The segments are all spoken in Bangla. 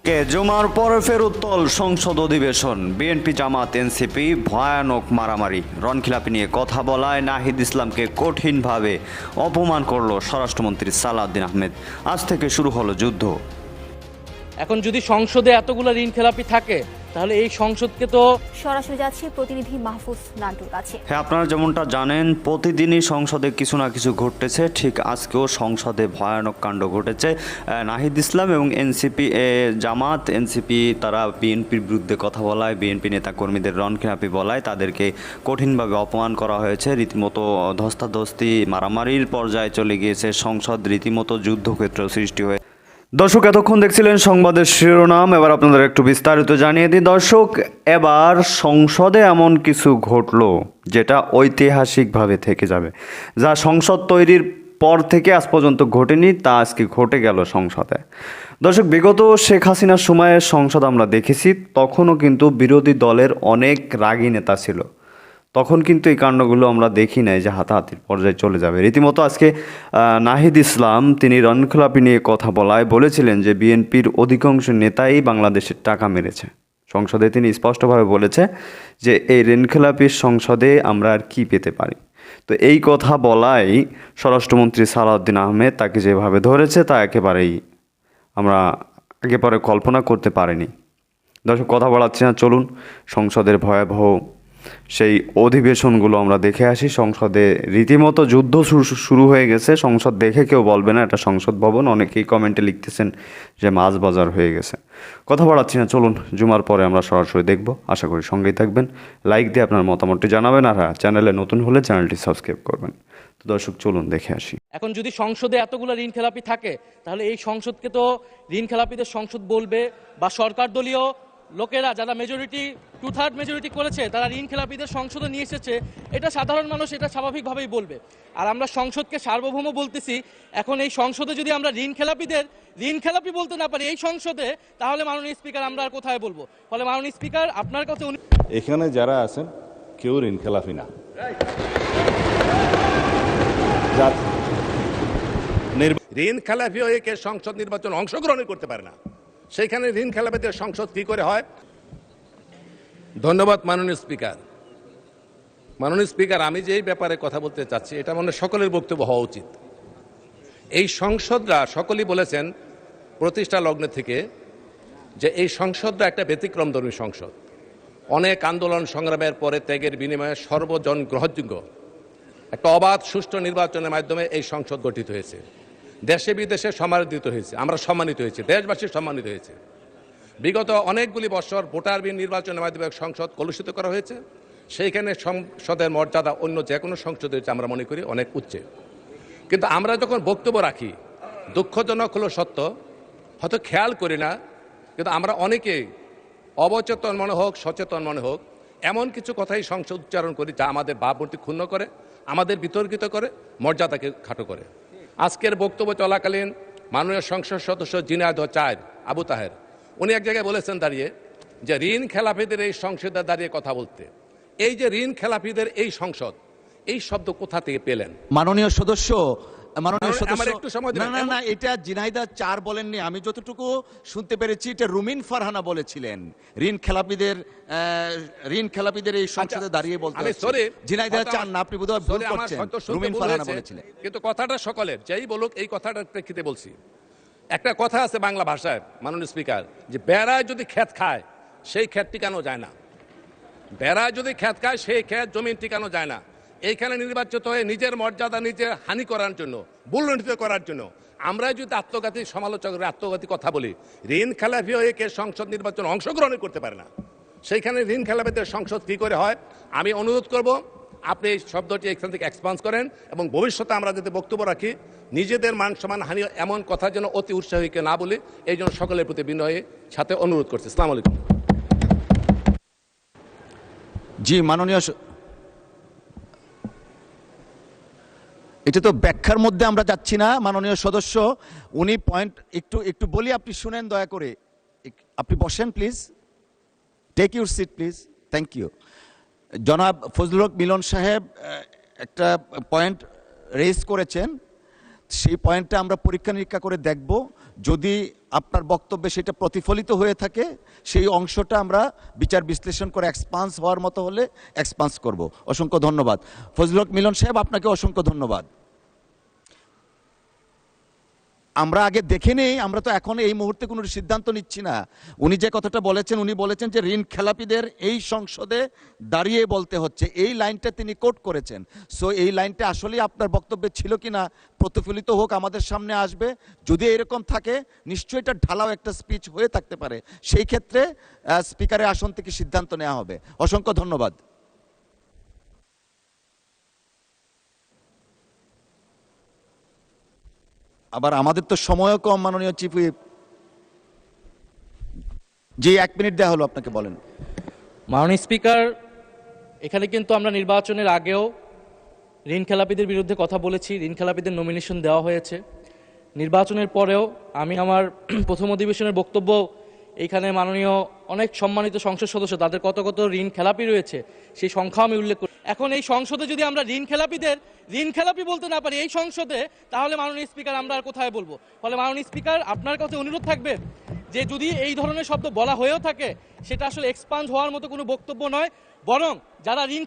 জুমার পরে ফের উত্তল সংসদ অধিবেশন। বিএনপি জামাত এনসিপি ভয়ানক মারামারি। রণখিলাপি নিয়ে কথা বলায় নাহিদ ইসলামকে কঠিনভাবে অপমান করল স্বরাষ্ট্রমন্ত্রী সালাউদ্দিন আহমেদ। আজ থেকে শুরু হলো যুদ্ধ। এখন যদি সংসদে এতগুলো ঋণ খেলাপি থাকে তাহলে এই সংসদকে তো সরাসরি যাচ্ছি প্রতিনিধি মাহফুজ নান্টুর কাছে। হ্যাঁ, আপনারা যেমনটা জানেন প্রতিদিনই সংসদে কিছু না কিছু ঘটতেছে, ঠিক আজকেও সংসদে ভয়ানক কাণ্ড ঘটেছে। নাহিদ ইসলাম এবং এনসিপি জামাত এনসিপি তারা বিএনপির বিরুদ্ধে কথা বলায়, বিএনপি নেতাকর্মীদের রণখিলাপি বলায় তাদেরকে কঠিনভাবে অপমান করা হয়েছে। রীতিমতো ধস্তাধস্তি মারামারির পর্যায়ে চলে গিয়েছে সংসদ, রীতিমতো যুদ্ধক্ষেত্র সৃষ্টি হয়ে। দর্শক, এতক্ষণ দেখছিলেন সংবাদের শিরোনাম, এবার আপনাদের একটু বিস্তারিত জানিয়ে দিই। দর্শক, এবার সংসদে এমন কিছু ঘটলো যেটা ঐতিহাসিকভাবে থেকে যাবে, যা সংসদ তৈরির পর থেকে আজ পর্যন্ত ঘটেনি, তা আজকে ঘটে গেল সংসদে। দর্শক, বিগত শেখ হাসিনার সময়ে সংসদ আমরা দেখেছি, তখনও কিন্তু বিরোধী দলের অনেক রাগী নেতা ছিল, তখন কিন্তু এই কাণ্ডগুলো আমরা দেখি নাই যে হাতাহাতির পর্যায়ে চলে যাবে। রীতিমতো আজকে নাহিদ ইসলাম তিনি রণখিলাপি নিয়ে কথা বলায় বলেছিলেন যে বিএনপির অধিকাংশ নেতাই বাংলাদেশের টাকা মেরেছে। সংসদে তিনি স্পষ্টভাবে বলেছে যে এই ঋণখেলাপির সংসদে আমরা আর কি পেতে পারি। তো এই কথা বলাই স্বরাষ্ট্রমন্ত্রী সালাউদ্দিন আহমেদ তাকে যেভাবে ধরেছে তা একেবারেই আমরা আগে পরে কল্পনা করতে পারিনি। দর্শক, কথা বলাচ্ছি না, চলুন সংসদের ভয়াবহ সেই অধিবেশনগুলো আমরা দেখে আসি। সংসদে রীতিমতো যুদ্ধ শুরু হয়ে গেছে। সংসদ দেখে কেউ বলবে না এটা সংসদ ভবন। অনেকেই কমেন্টে লিখতেছেন যে মাছ বাজার হয়ে গেছে। কথা বাড়াচ্ছি না, চলুন জুমার পরে আমরা সরাসরি দেখব। আশা করি সঙ্গেই থাকবেন, লাইক দিয়ে আপনার মতামতটি জানাবেন, আর চ্যানেলে নতুন হলে চ্যানেলটি সাবস্ক্রাইব করবেন। তো দর্শক, চলুন দেখে আসি। এখন যদি সংসদে এতগুলো ঋণ খেলাপি থাকে তাহলে এই সংসদকে তো ঋণ খেলাপিদের সংসদ বলবে, বা সরকার দলীয় লোকেরা যারা মেজরিটি 2/3 মেজরিটি করেছে তারা ঋণ খেলাপিদের সংসদে নিয়ে এসেছে, এটা সাধারণ মানুষ এটা স্বাভাবিকভাবেই বলবে। আর আমরা সংসদকে সার্বভৌম বলতেছি, এখন এই সংসদে যদি আমরা ঋণ খেলাপি বলতে না পারি এই সংসদে, তাহলে মাননীয় স্পিকার আমরা আর কোথায় বলবো? ফলে মাননীয় স্পিকার আপনার কাছে এখানে যারা আছেন কেউ ঋণ খেলাপি না। ঋণ খেলাপি হয়ে কে সংসদ নির্বাচন অংশগ্রহণ করতে পারে না, সেইখানে ঋণ খেলাপিদের সংসদ কি করে হয়? ধন্যবাদ মাননীয় স্পিকার। মাননীয় স্পিকার, আমি যে এই ব্যাপারে কথা বলতে চাচ্ছি এটা মনে সকলের বক্তব্য হওয়া উচিত। এই সংসদরা সকলেই বলেছেন প্রতিষ্ঠা লগ্ন থেকে যে এই সংসদটা একটা ব্যতিক্রমধর্মী সংসদ। অনেক আন্দোলন সংগ্রামের পরে ত্যাগের বিনিময়ে সর্বজন গ্রহণযোগ্য একটা অবাধ সুষ্ঠু নির্বাচনের মাধ্যমে এই সংসদ গঠিত হয়েছে। দেশে বিদেশে সম্মানিত হয়েছে, আমরা সম্মানিত হয়েছি, দেশবাসী সম্মানিত হয়েছে। বিগত অনেকগুলি বছর ভোটারবিহীন নির্বাচনের মাধ্যমে সংসদ কলুষিত করা হয়েছে। সেইখানে সংসদের মর্যাদা অন্য যে কোনো সংসদে হচ্ছে আমরা মনে করি অনেক উচ্চে। কিন্তু আমরা যখন বক্তব্য রাখি, দুঃখজনক হলো সত্য, হয়তো খেয়াল করি না, কিন্তু আমরা অনেকেই অবচেতন মনে হোক সচেতন মনে হোক এমন কিছু কথাই সংসদ উচ্চারণ করি যা আমাদের ভাবমূর্তি ক্ষুণ্ণ করে, আমাদের বিতর্কিত করে, মর্যাদাকে খাটো করে। আজকের বক্তব্য চলাকালীন মাননীয় সংসদ সদস্য জিনায়দ চায়ের আবু তাহের উনি এক জায়গায় বলেছেন দাঁড়িয়ে যে ঋণ খেলাপিদের এই সংসদে দাঁড়িয়ে কথা বলতে। এই যে ঋণ খেলাপিদের এই সংসদ, এই শব্দ কোথা থেকে পেলেন? মাননীয় সদস্য একটু সময় দিবেন। না, এটা জিনাইদা চার বলেননি, আমি যতটুকু শুনতে পেরেছি এটা রুমিন ফারহানা বলেছিলেন। ঋণ খেলাপিদের এই সংসদে দাঁড়িয়ে বলতে জিনাইদা চার না, আপনি বোধহয় ভুল করছেন, রুমিন ফারহানা বলেছিলেন। কিন্তু কথাটা সকলের, যেই বলুক এই কথাটার প্রেক্ষিতে বলছি। একটা কথা আছে বাংলা ভাষায় মাননীয় স্পিকার, যে বেড়ায় যদি ক্ষেত খায় সেই ক্ষেত টিকানো যায় না। বেড়ায় যদি ক্ষেত খায় সেই ক্ষেত জমিন টিকানো যায় না। এইখানে নির্বাচিত হয়ে নিজের মর্যাদা নিজে হানি করার জন্য, ভুলুণ্ঠিত করার জন্য আমরা যদি আত্মঘাতী সমালোচকের আত্মঘাতী কথা বলি, ঋণ খেলাপি হয়ে কে সংসদ নির্বাচন অংশগ্রহণ করতে পারে না, সেইখানে ঋণ খেলাপিদের সংসদ কী করে হয়? আমি অনুরোধ করব আপনি এই শব্দটি এখান থেকে এক্সপান্স করেন, এবং ভবিষ্যতে আমরা যদি বক্তব্য রাখি নিজেদের মান সম্মান হানি এমন কথা যেন অতি উৎসাহীকে না বলি, এই জন্য সকলের প্রতি বিনয়ের সাথে অনুরোধ করছি। আসসালামু আলাইকুম। জি মাননীয়, এটা তো ব্যাখ্যার মধ্যে আমরা যাচ্ছি না। মাননীয় সদস্য উনি পয়েন্ট একটু বলি, আপনি শুনেন দয়া করে। আপনি বসেন please, take your seat please, thank you. জনাব ফজলুল হক মিলন সাহেব একটা পয়েন্ট রেজ করেছেন, সেই পয়েন্টটা আমরা পরীক্ষা নিরীক্ষা করে দেখব। যদি আপনার বক্তব্যে সেটা প্রতিফলিত হয়ে থাকে সেই অংশটা আমরা বিচার বিশ্লেষণ করে এক্সপান্স হওয়ার মতো হলে এক্সপান্স করব। অসংখ্য ধন্যবাদ। ফজলুল হক মিলন সাহেব, আপনাকে অসংখ্য ধন্যবাদ। আমরা আগে দেখে নেই, আমরা তো এখন এই মুহূর্তে কোনো সিদ্ধান্ত নিচ্ছি না। উনি যে কথাটা বলেছেন, উনি বলেছেন যে ঋণ খেলাপিদের এই সংসদে দাঁড়িয়ে বলতে হচ্ছে, এই লাইনটা তিনি কোট করেছেন। সো এই লাইনটা আসলে আপনার বক্তব্যে ছিল কিনা প্রতিফলিত হোক, আমাদের সামনে আসবে। যদি এরকম থাকে নিশ্চয়ই এটা ঢালাও একটা স্পিচ হয়ে থাকতে পারে, সেই ক্ষেত্রে স্পিকারের আসন থেকে সিদ্ধান্ত নেওয়া হবে। অসংখ্য ধন্যবাদ। আবার আমাদের তো সময়ও কম, মাননীয় চিফ হুইপ। জি, 1 মিনিট দেওয়া হলো আপনাকে, বলেন। মাননীয় স্পিকার, এখানে কিন্তু আমরা নির্বাচনের আগেও ঋণ খেলাপিদের বিরুদ্ধে কথা বলেছি, ঋণ খেলাপিদের নমিনেশন দেওয়া হয়েছে। নির্বাচনের পরেও আমি আমার প্রথম অধিবেশনের বক্তব্য এইখানে মাননীয় অনেক সম্মানিত সংসদ সদস্য তাদের কত কত ঋণ খেলাপি রয়েছে সেই সংখ্যা আমি উল্লেখ করি। এখন এই সংসদে যদি আমরা ঋণ খেলাপি বলতে না পারি এই সংসদে, তাহলে মাননীয় স্পিকার আমরা আর কোথায় বলবো? ফলে মাননীয় স্পিকার, আপনার কাছে অনুরোধ থাকবে যে যদি এই ধরনের শব্দ বলা হয়েও থাকে সেটা আসলে এক্সপান্ড হওয়ার মতো কোনো বক্তব্য নয়, বরং যারা ঋণ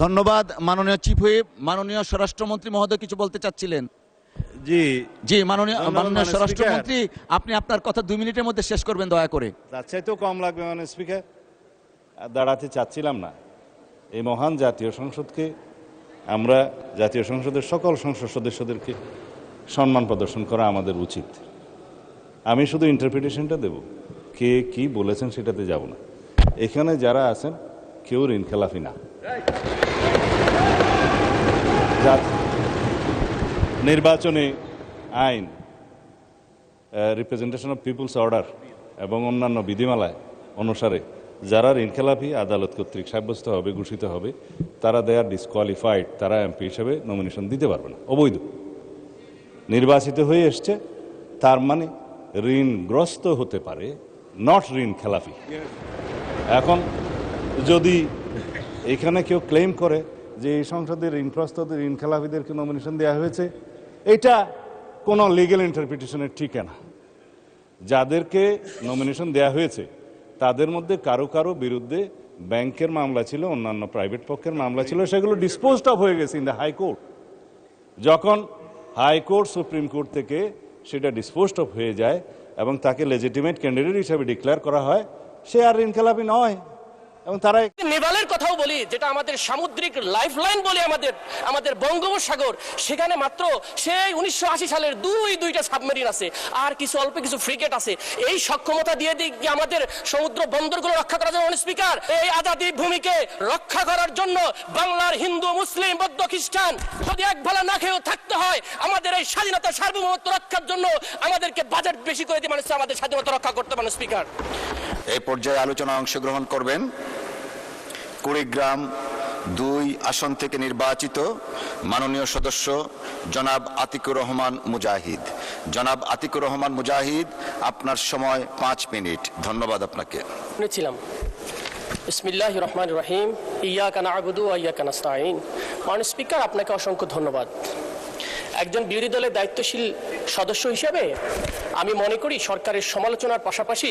ধন্যবাদ মাননীয় চিফ হুইপ। মাননীয় স্বরাষ্ট্রমন্ত্রী মহোদয় কিছু বলতে চাচ্ছিলেন। জি জি, মাননীয় ধন্যবাদ, স্বরাষ্ট্রমন্ত্রী, আপনি আপনার কথা 2 মিনিটের মধ্যে শেষ করবেন দয়া করে। তার চাইতেও কম লাগবে স্পিকার। দাঁড়াতে চাচ্ছিলাম না। এই মহান জাতীয় সংসদকে, আমরা জাতীয় সংসদের সকল সংসদ সদস্যদেরকে সম্মান প্রদর্শন করা আমাদের উচিত। আমি শুধু ইন্টারপ্রিটেশনটা দেব, কে কি বলেছেন সেটাতে যাব না। এখানে যারা আছেন কেউ ঋণ খেলাফি না। নির্বাচনে আইন, রিপ্রেজেন্টেশন অফ পিপুলস অর্ডার এবং অন্যান্য বিধিমালায় অনুসারে যারা ঋণখেলাপি আদালত কর্তৃক সাব্যস্ত হবে, ঘোষিত হবে, তারা দে আর ডিসকোয়ালিফাইড, তারা এমপি হিসেবে নমিনেশন দিতে পারবে না, অবৈধ। নির্বাচিত হয়ে এসছে তার মানে ঋণগ্রস্ত হতে পারে, নট ঋণ খেলাপি। এখন যদি এখানে কেউ ক্লেম করে যে এই সংসদের ঋণগ্রস্ত ঋণ খেলাপিদেরকে নমিনেশন দেওয়া হয়েছে, এটা কোনো লিগ্যাল ইন্টারপ্রিটেশনের ঠিকানা। যাদেরকে নমিনেশন দেওয়া হয়েছে তাদের মধ্যে কারো কারো বিরুদ্ধে ব্যাংকের মামলা ছিল, অন্যান্য প্রাইভেট পক্ষের মামলা ছিল, সেগুলো ডিসপোজড অফ হয়ে গেছে ইন দ্য হাইকোর্ট। যখন হাইকোর্ট সুপ্রিম কোর্ট থেকে সেটা ডিসপোজড অফ হয়ে যায় এবং তাকে লেজিটিমেট ক্যান্ডিডেট হিসেবে ডিক্লেয়ার করা হয়, সে আর ঋণখেলাপি নয়। এবং তারা নেভালের কথাও বলি, যেটা আমাদের সামুদ্রিক লাইফলাইন বলে আমাদের বঙ্গোপসাগর, সেখানে মাত্র সেই 1980 সালের দুইটা সাবমেরিন আছে, আর অল্প কিছু ফ্রিগেট আছে। এই সক্ষমতা দিয়ে আমাদের সমুদ্র বন্দরগুলো রক্ষা করার জন্য স্পিকার, এই আজাদি ভূমিকে রক্ষা করার জন্য বাংলার হিন্দু, মুসলিম, বৌদ্ধ, খ্রিস্টান যদি এক বেলা না খেয়েও থাকতে হয়, আমাদের এই স্বাধীনতা সার্বভৌমত্ব রক্ষার জন্য আমাদেরকে বাজেট বেশি করে দিয়ে মানুষ আমাদের স্বাধীনতা রক্ষা করতে পারে। স্পিকার, এই পর্যায়ে আলোচনায় অংশগ্রহণ করবেন কুড়িগ্রাম 2 আসন থেকে নির্বাচিত মাননীয় সদস্য জনাব আতিকুর রহমান মুজাহিদ। জনাব আতিকুর রহমান মুজাহিদ, আপনার সময় 5 মিনিট। ধন্যবাদ আপনাকে। শুনেছিলাম। বিসমিল্লাহির রহমানির রহিম, ইয়াকা না'বুদু ওয়া ইয়াকা নাস্তাঈন। মাননীয় স্পিকার, আপনাকে অসংখ্য ধন্যবাদ। একজন বিরোধী দলের দায়িত্বশীল সদস্য হিসেবে আমি মনে করি সরকারের সমালোচনার পাশাপাশি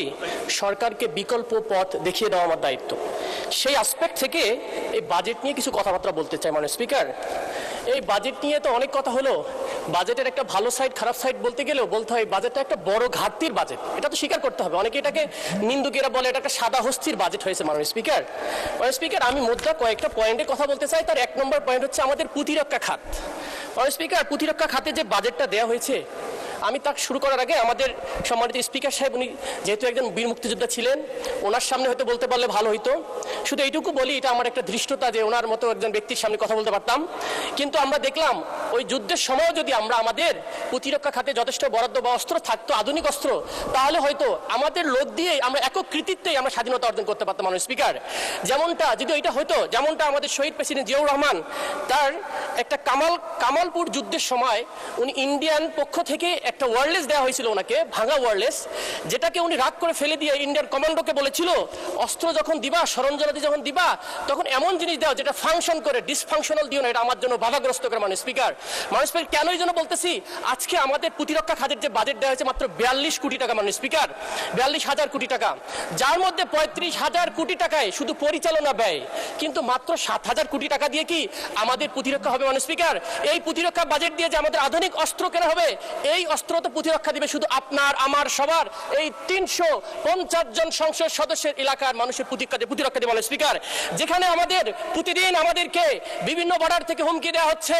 সরকারকে বিকল্প পথ দেখিয়ে দেওয়া আমার দায়িত্ব। সেই অ্যাসপেক্ট থেকে এই বাজেট নিয়ে কিছু কথাবার্তা বলতে চাই। মাননীয় স্পিকার, এই বাজেট নিয়ে তো অনেক কথা হলো। বাজেটের একটা ভালো সাইড, খারাপ সাইড বলতে গেলেও বলতে হয় বাজেটটা একটা বড় ঘাটতির বাজেট, এটা তো স্বীকার করতে হবে। অনেকে এটাকে নিন্দুকেরা বলে এটা একটা সাদা হস্তির বাজেট হয়েছে। মাননীয় স্পিকার, আমি মুদ্রা কয়েকটা পয়েন্টের কথা বলতে চাই। তার 1 নম্বর পয়েন্ট হচ্ছে আমাদের প্রতিরক্ষা খাত। মাননীয় স্পিকার, প্রতিরক্ষা খাতে যে বাজেটটা দেওয়া হয়েছে, আমি তা শুরু করার আগে আমাদের সম্মানিত স্পিকার সাহেব, উনি যেহেতু একজন বীর মুক্তিযোদ্ধা ছিলেন, ওনার সামনে হয়তো বলতে পারলে ভালো হইতো। শুধু এইটুকু বলি, এটা আমার একটা ধৃষ্টতা যে ওনার মতো একজন ব্যক্তির সামনে কথা বলতে পারতাম। কিন্তু আমরা দেখলাম ওই যুদ্ধের সময়ও যদি আমরা আমাদের প্রতিরক্ষা খাতে যথেষ্ট বরাদ্দ বা অস্ত্র থাকতো, আধুনিক অস্ত্র, তাহলে হয়তো আমাদের লোক দিয়ে আমরা একক কৃতিত্বেই আমরা স্বাধীনতা অর্জন করতে পারতাম। মাননীয় স্পিকার, যেমনটা যদি এটা হতো, যেমনটা আমাদের শহীদ প্রেসিডেন্ট জিয়াউর রহমান তার একটা কামালপুর যুদ্ধের সময় উনি ইন্ডিয়ান পক্ষ থেকে একটা ওয়্যারলেস দেওয়া হয়েছিল ওনাকে, ভাঙা ওয়্যারলেস, যেটাকে উনি রাগ করে ফেলে দিয়ে ইন্ডিয়ান কমান্ডোকে বলেছিল অস্ত্র যখন দিবা, সরঞ্জামাদি যখন দিবা, তখন এমন জিনিস দাও যেটা ফাংশন করে, ডিসফাংশনাল দিও না, এটা আমার জন্য বাধাগ্রস্ত করে। মানে স্পিকার, কেন এই জন্য বলতেছি, আজকে আমাদের প্রতিরক্ষা খাতের যে বাজেট দেওয়া হয়েছে মাত্র 42 কোটি টাকা, মানে স্পিকার 42,000 কোটি টাকা, যার মধ্যে 35,000 কোটি টাকায় শুধু পরিচালনা ব্যয়, কিন্তু মাত্র 7,000 কোটি টাকা দিয়ে কি আমাদের প্রতিরক্ষা হবে? মানে স্পিকার, এই প্রতিরক্ষা বাজেট দিয়ে যে আমাদের আধুনিক অস্ত্র কেনা হবে, এই অস্ত্র তো প্রতিরক্ষা দিবে শুধু আপনার আমার সবার এই 350 জন সংসদ সদস্যের এলাকার মানুষের প্রতিরক্ষা দিবে। মানে স্পিকার, যেখানে আমাদের প্রতিদিন আমাদেরকে বিভিন্ন বর্ডার থেকে হুমকি দেওয়া হচ্ছে,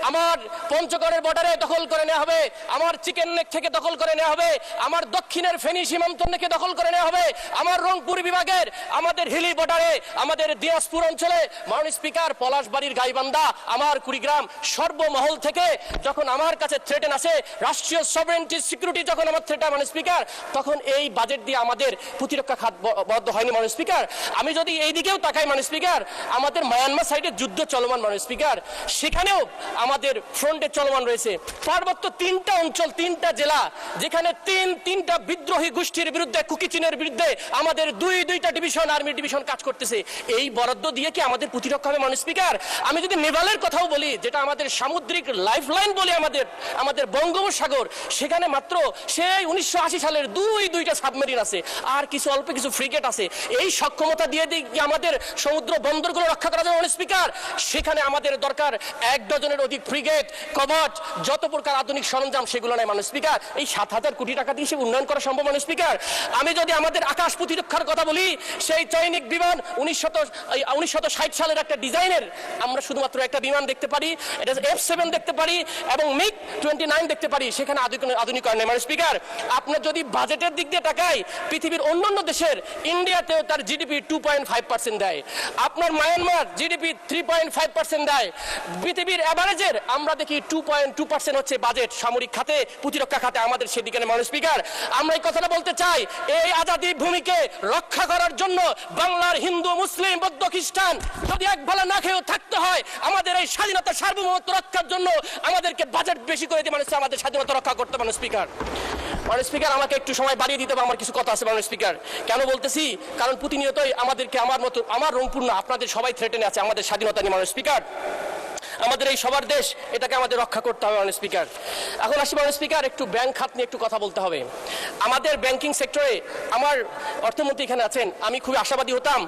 আমার পঞ্চগড়ের বর্ডারে দখল করে নেওয়া হবে, আমার চিকেন নেক থেকে দখল করে নেওয়া হবে, আমার দক্ষিণের ফেনী সীমান্ত থেকে দখল করে নেওয়া হবে, আমার রংপুর বিভাগের আমাদের হিলি বর্ডারে, আমাদের দিনাজপুর অঞ্চলে, মাননীয় স্পিকার পলাশবাড়ির গাইবান্ধা, আমার কুড়িগ্রাম, সর্বমহল থেকে যখন আমার কাছে থ্রেটেন আসে, রাষ্ট্রীয় সভরেন্টি সিকিউরিটি যখন আমার থ্রেট, মানে স্পিকার, তখন এই বাজেট দিয়ে আমাদের প্রতিরক্ষা খাত বরাদ্দ হয়নি। মানে স্পিকার, আমি যদি এই দিকেও তাকাই, মানে স্পিকার, আমাদের মায়ানমার সাইডে যুদ্ধ চলমান, মানে স্পিকার, সেখানেও আমাদের ফ্রন্টে চলমান রয়েছে। পার্বত্য 3টা অঞ্চল, 3টা জেলা, যেখানে তিনটা বিদ্রোহী গোষ্ঠীর বিরুদ্ধে, কুকি চীনের বিরুদ্ধে আমাদের দুইটা ডিভিশন, আর্মি ডিভিশন কাজ করতেছে। এই বরাদ্দ দিয়ে কি আমাদের প্রতিরক্ষা হবে? মানে স্পিকার, আমি যদি নেভালের কথাও বলি, যেটা আমাদের সামুদ্রিক লাইফলাইন বলি, আমাদের বঙ্গোপসাগর, সেখানে মাত্র সেই 1980 সালের দুইটা সাবমেরিন আছে, আর কিছু অল্প কিছু ফ্রিগেট আছে। এই সক্ষমতা দিয়ে কি আমাদের সমুদ্র বন্দরগুলো রক্ষা করা যাবে? মানে স্পিকার, সেখানে আমাদের দরকার 1 ডজনের অধিক ফ্রিগেট, কবচ, যত প্রকার আধুনিক সরঞ্জাম, সেগুলো নাই। মানে স্পিকার, এই 7,000 কোটি টাকা দিয়ে সে উন্নয়ন করা সম্ভব? মানে স্পিকার, আমি যদি আমাদের আকাশ প্রতিরক্ষার কথা বলি, সেই চৈনিক বিমান 1960 সালের একটা ডিজাইনের আমরা শুধুমাত্র একটা বিমান দেখতে পারি, এটা F7 দেখতে পারি এবং মিগ 29 দেখতে পারি, সেখানে আধুনিকরণ নেই। মানে স্পিকার, আপনার যদি বাজেটের দিক দিয়ে তাকাই, পৃথিবীর অন্যান্য দেশের, ইন্ডিয়াতেও তার জিডিপি 2.5% দেয়, আপনার মায়ানমার জিডিপি 3.5% দেয়, পৃথিবীর অ্যাভারেজের আমরা দেখি 2.2% হচ্ছে বাজেট সামরিক খাতে, প্রতিরক্ষা খাতে আমাদের সেদিকে নেই। মানে স্পিকার, আমরা এই কথাটা বলতে চাই, এই আজাদি ভূমিকে রক্ষা করার জন্য বাংলার হিন্দু, মুসলিম, বৌদ্ধ, খ্রিস্টান যদি এক বেলা না খেয়েও থাকতে হয়, আমাদের এই স্বাধীনতা সার্বভৌমত্ব রক্ষার জন্য আমাদেরকে বাজেট বেশি করে দিয়ে মানুষ আমাদের স্বাধীনতা রক্ষা করতে। মানে স্পিকার, আমাকে একটু সময় বাড়িয়ে দিতে হবে, আমার কিছু কথা আছে। মানে স্পিকার, কেন বলতেছি, কারণ প্রতিনিয়তই আমাদেরকে, আমার রংপুর না, আপনাদের সবাই থ্রেটেনে আছে আমাদের স্বাধীনতা নিয়ে। মানে স্পিকার, আমাদের এই সবার দেশ, এটাকে আমাদের রক্ষা করতে হবে। মানে স্পিকার, এখন আসি মানে স্পিকার, একটু ব্যাংক খাত নিয়ে একটু কথা বলতে হবে। আমাদের ব্যাংকিং সেক্টরে, আমার অর্থমন্ত্রী এখানে আছেন, আমি খুবই আশাবাদী হতাম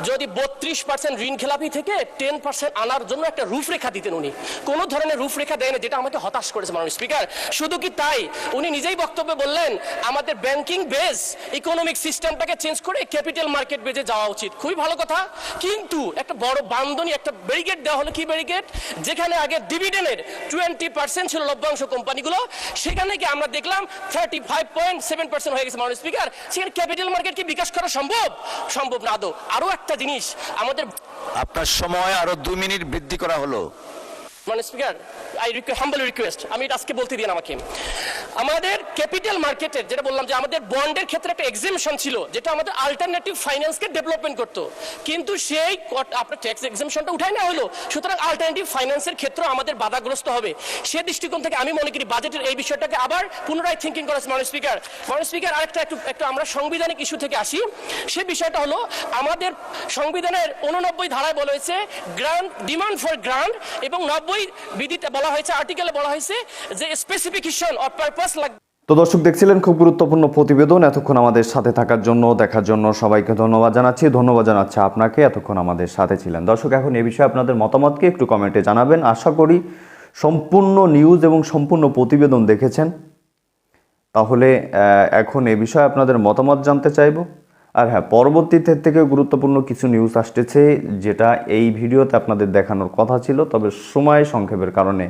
যদি 32% ঋণ খেলাপি থেকে 10% আনার জন্য একটা রূপরেখা দিতেন। উনি কোনো ধরনের রূপরেখা দেয় না, যেটা আমাকে হতাশ করেছে। মানে স্পিকার, শুধু কি তাই, উনি নিজেই বক্তব্যে বললেন আমাদের ব্যাংকিং বেস, ইকোনমিক সিস্টেমটাকে চেঞ্জ করে ক্যাপিটাল মার্কেট বেজে যাওয়া উচিত। খুবই ভালো কথা, কিন্তু একটা বড় বান্ধনী, একটা ব্যারিকেড দেওয়া হলো। কি ব্যারিকেড? যেখানে আগে ডিভিডেন্ডের 20% ছিল লভ্যাংশ কোম্পানিগুলো, সেখানে কি আমরা দেখলাম 35.7% হয়ে গেছে। মানে স্পিকার, সেখানে ক্যাপিটাল মার্কেট কি বিকাশ করা সম্ভব না আদৌ। আরো একটা জিনিস, আমাদের আপনার সময় আরো 2 মিনিট বৃদ্ধি করা হলো। মানে স্পিকার, হাম্বল রিকোয়েস্ট, আমি এটা আজকে বলতে দিন আমাকে। আমাদের ক্যাপিটাল মার্কেটের, যেটা বললাম যে আমাদের বন্ডের ক্ষেত্রে একটা এক্সেমশন ছিল, যেটা আমাদের আল্টারনেটিভ ফাইন্যান্সকে ডেভেলপমেন্ট করতো, কিন্তু সেই আপনার ট্যাক্স এক্সেমশনটা উঠাই না হলো, সুতরাং আল্টারনেটিভ ফাইন্যান্সের ক্ষেত্রে আমাদের বাধাগ্রস্ত হবে। সে দৃষ্টিকোণ থেকে আমি মনে করি বাজেটের এই বিষয়টাকে আবার পুনরায় থিঙ্কিং করা। মানে স্পিকার, আরেকটা একটু আমরা সাংবিধানিক ইস্যু থেকে আসি। সে বিষয়টা হলো, আমাদের সংবিধানের 89 ধারায় বলা হয়েছে গ্রান্ট, ডিমান্ড ফর গ্রান্ট, এবং 90 বিধিতে বলা হয়েছে, আর্টিকেলে বলা হয়েছে যে স্পেসিফিকেশন অফ পারপাস লাগবে। তো দর্শক, দেখছিলেন খুব গুরুত্বপূর্ণ প্রতিবেদন। এতক্ষণ আমাদের সাথে থাকার জন্য, দেখার জন্য সবাইকে ধন্যবাদ জানাচ্ছি। ধন্যবাদ জানাচ্ছি আপনাকে, এতক্ষণ আমাদের সাথে ছিলেন। দর্শক, এখন এই বিষয়ে আপনাদের মতামতকে একটু কমেন্টে জানাবেন। আশা করি সম্পূর্ণ নিউজ এবং সম্পূর্ণ প্রতিবেদন দেখেছেন। তাহলে এখন এই বিষয়ে আপনাদের মতামত জানতে চাইব। আর হ্যাঁ, পরবর্তীতে থেকে গুরুত্বপূর্ণ কিছু নিউজ আসতেছে, যেটা এই ভিডিওতে আপনাদের দেখানোর কথা ছিল, তবে সময় সংক্ষেপের কারণে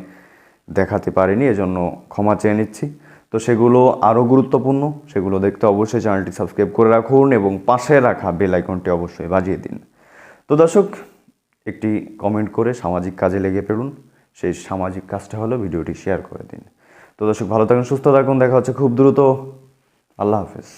দেখাতে পারিনি, এজন্য ক্ষমা চেয়ে নিচ্ছি। তো সেগুলো আরও গুরুত্বপূর্ণ, সেগুলো দেখতে অবশ্যই চ্যানেলটি সাবস্ক্রাইব করে রাখুন এবং পাশে রাখা বেল আইকনটি অবশ্যই বাজিয়ে দিন। তো দর্শক, একটি কমেন্ট করে সামাজিক কাজে লেগে পড়ুন। সেই সামাজিক কাজটা হলো ভিডিওটি শেয়ার করে দিন। তো দর্শক, ভালো থাকুন, সুস্থ থাকুন, দেখা হচ্ছে খুব দ্রুত। আল্লাহ হাফেজ।